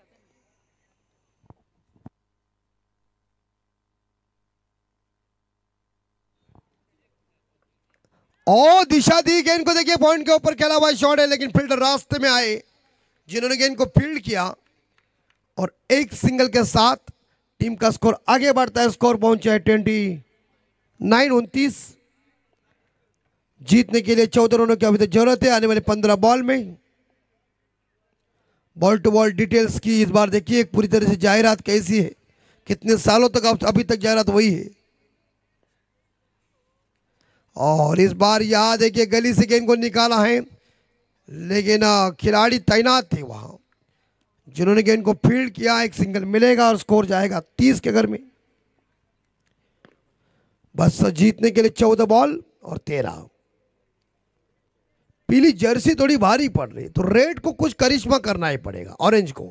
और दिशा दी गेंद को, देखिए पॉइंट के ऊपर खेला हुआ शॉट है, लेकिन फील्डर रास्ते में आए जिन्होंने गेंद को फील्ड किया और एक सिंगल के साथ टीम का स्कोर आगे बढ़ता है। स्कोर पहुंचा है 29-29। जीतने के लिए 14 रनों की अभी तक जरूरत है आने वाले 15 बॉल में। बॉल टू बॉल डिटेल्स की इस बार देखिए पूरी तरह से जाहिरात कैसी है, कितने सालों तक अभी तक जाहिरात वही है। और इस बार यहां देखिए गली से गेंद को निकाला है, लेकिन खिलाड़ी तैनात थे वहां जिन्होंने गेंद को फील्ड किया। एक सिंगल मिलेगा और स्कोर जाएगा 30 के घर में। बस जीतने के लिए 14 बॉल और 13। पीली जर्सी थोड़ी भारी पड़ रही तो रेड को कुछ करिश्मा करना ही पड़ेगा, ऑरेंज को।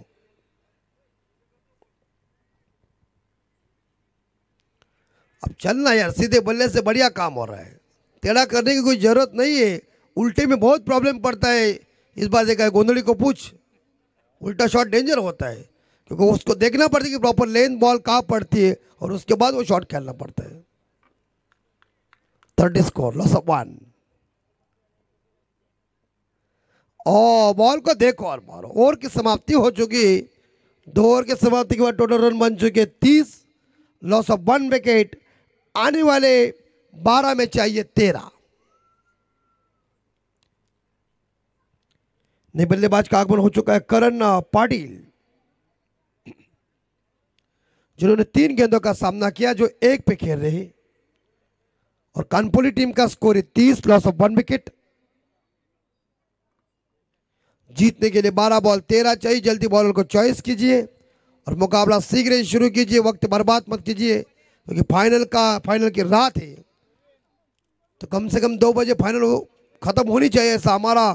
अब चलना यार, सीधे बल्ले से बढ़िया काम हो रहा है, टेढ़ा करने की कोई जरूरत नहीं है। उल्टे में बहुत प्रॉब्लम पड़ता है। इस बार देखा है गोंदड़ी को पूछ, उल्टा शॉट डेंजर होता है क्योंकि उसको देखना पड़ता है कि प्रॉपर लेन बॉल कहाँ पड़ती है और उसके बाद वो शॉट खेलना पड़ता है। 30 स्कोर, लॉस ऑफ 1। और बॉल को देखो, और बार ओवर की समाप्ति हो चुकी है। 2 ओवर की समाप्ति के बाद टोटल रन बन चुके 30, लॉस ऑफ 1 विकेट। आने वाले 12 में चाहिए 13। नए बल्लेबाज का आगमन हो चुका है करण पाटिल, जिन्होंने 3 गेंदों का सामना किया जो 1 पे खेल रहे हैं। और कानपुरी टीम का स्कोर है 30, लॉस ऑफ 1 विकेट। जीतने के लिए 12 बॉल 13 चाहिए। जल्दी बॉलर को चॉइस कीजिए और मुकाबला शीघ्र ही शुरू कीजिए, वक्त बर्बाद मत कीजिए क्योंकि फाइनल की रात है। तो कम से कम 2 बजे फाइनल खत्म होनी चाहिए, ऐसा हमारा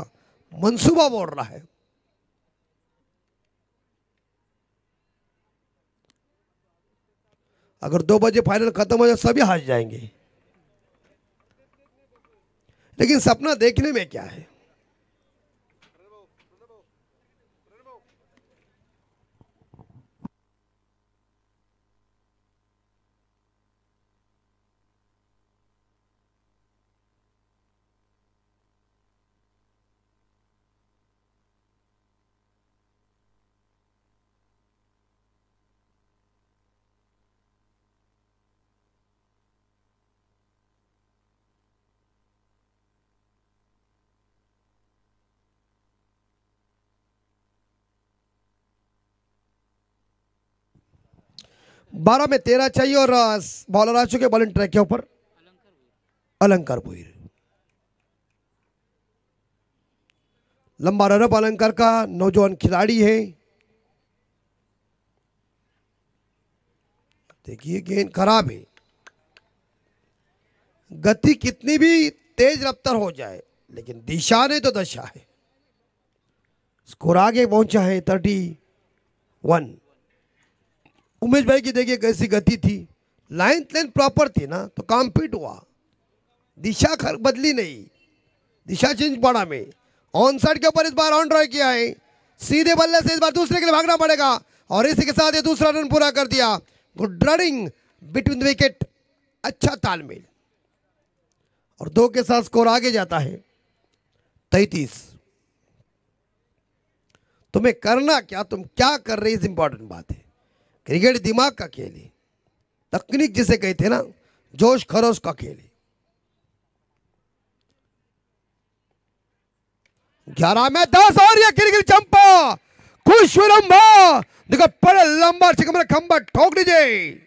मंसूबा बोल रहा है। अगर 2 बजे फाइनल खत्म हो जाए सभी हार जाएंगे, लेकिन सपना देखने में क्या है। बारह में 13 चाहिए और बॉलर आ चुके बॉलिंग ट्रैक के ऊपर। अलंकार भुईर, लंबा रनअप अलंकार का, नौजवान खिलाड़ी है। देखिए गेंद खराब है। गति कितनी भी तेज रफ्तार हो जाए लेकिन दिशा नहीं तो दशा है। स्कोर आगे पहुंचा है 31। उमेश भाई की देखिए कैसी गति थी, लाइन प्रॉपर थी ना तो काम फिट हुआ। दिशा बदली नहीं, दिशा चेंज पड़ा में। ऑन साइड के ऊपर इस बार ऑन ड्राइव किया है, सीधे बल्ले से इस बार दूसरे के लिए भागना पड़ेगा और इसी के साथ ये दूसरा रन पूरा कर दिया। Good running between the wicket, अच्छा तालमेल और 2 के साथ स्कोर आगे जाता है 33। तुम्हें करना क्या, तुम क्या कर रहे इस इंपॉर्टेंट बात है। क्रिकेट दिमाग का खेल है, तकनीक जिसे कहते हैं ना, जोश खरोश का खेल है। 11 में 10 और ये गिर चंपा खुश लंबा देखो बड़ा लंबा चिकमरा खंबा ठोक दीजिए।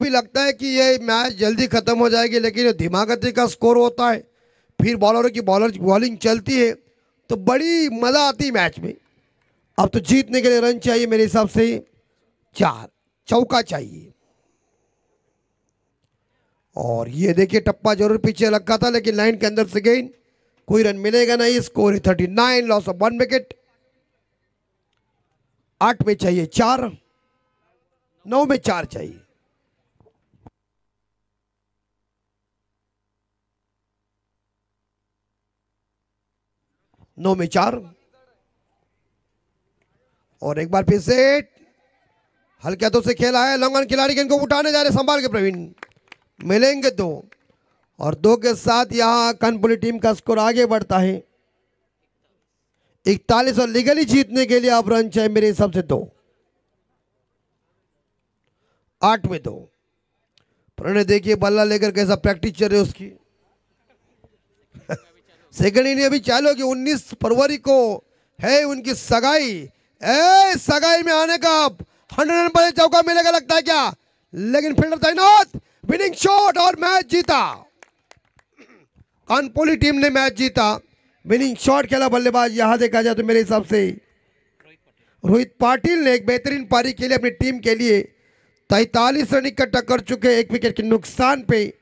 भी लगता है कि ये मैच जल्दी खत्म हो जाएगी, लेकिन धीमागति का स्कोर होता है, फिर बॉलरों की बॉलिंग चलती है तो बड़ी मजा आती है मैच में। अब तो जीतने के लिए रन चाहिए मेरे हिसाब से 4, चौका चाहिए। और ये देखिए टप्पा जरूर पीछे रखा था लेकिन लाइन के अंदर से गेंद, कोई रन मिलेगा नहीं। Score 39, loss of 1 wicket. 8 में चाहिए 4, 9 में 4 चाहिए। नौ में 4 और एक बार फिर से हल्के हाथों से खेला है। लंगन खिलाड़ी गेंद को उठाने जा रहे, संभाल के प्रवीण, मिलेंगे 2 और 2 के साथ यहाँ कानपुर टीम का स्कोर आगे बढ़ता है 41 और लीगली जीतने के लिए अब रन चाहिए मेरे हिसाब से 2। 8 में 2। प्रणय देखिए बल्ला लेकर कैसा प्रैक्टिस चल रही है उसकी। सेकंड इनिंग अभी चालू होगी। 19 फरवरी को है उनकी सगाई। सगाई में आने का 100 रन पर चौका मिलेगा लगता है क्या, लेकिन फील्डर तैनात, विनिंग शॉट और मैच जीता। कानपुर टीम ने मैच जीता। विनिंग शॉट खेला बल्लेबाज यहां देखा जाए तो मेरे हिसाब से रोहित पाटिल ने एक बेहतरीन पारी के लिए अपनी टीम के लिए 43 रन इकट्ठा कर चुके 1 विकेट के नुकसान पे,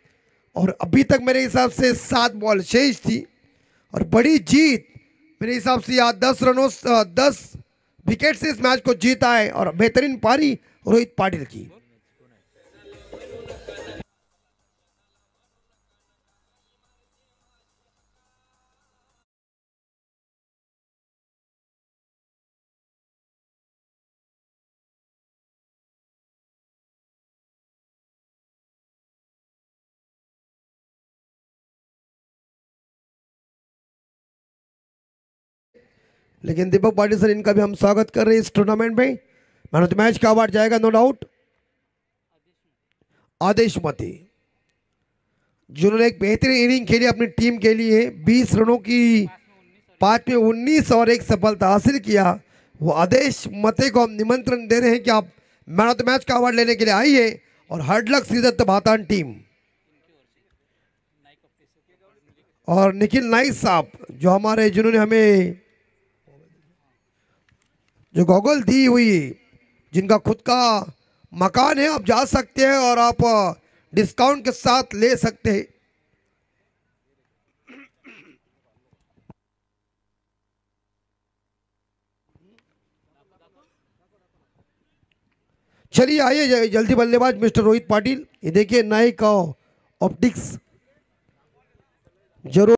और अभी तक मेरे हिसाब से 7 बॉल शेष थी और बड़ी जीत मेरे हिसाब से यहाँ 10 विकेट से इस मैच को जीता है और बेहतरीन पारी रोहित पाटिल की। लेकिन दीपक पाटिल सर, इनका भी हम स्वागत कर रहे हैं इस टूर्नामेंट में। मैन ऑफ द मैच का अवार्ड जाएगा नो डाउट आदेश मती, जिन्होंने एक बेहतरीन इनिंग खेली अपनी टीम के लिए। 20 रनों की 5 में 19 और एक सफलता हासिल किया। वो आदेश मते को हम निमंत्रण दे रहे हैं कि आप मैन ऑफ द मैच का अवार्ड लेने के लिए आइए। और हार्ड लक सीजत भातान टीम और निखिल नाइक साहब जो हमारे, जिन्होंने हमें जो गॉगल दी हुई, जिनका खुद का मकान है, आप जा सकते हैं और आप डिस्काउंट के साथ ले सकते हैं। चलिए आइए जल्दी बल्लेबाज मिस्टर रोहित पाटिल। ये देखिए नाइक ऑप्टिक्स जरूर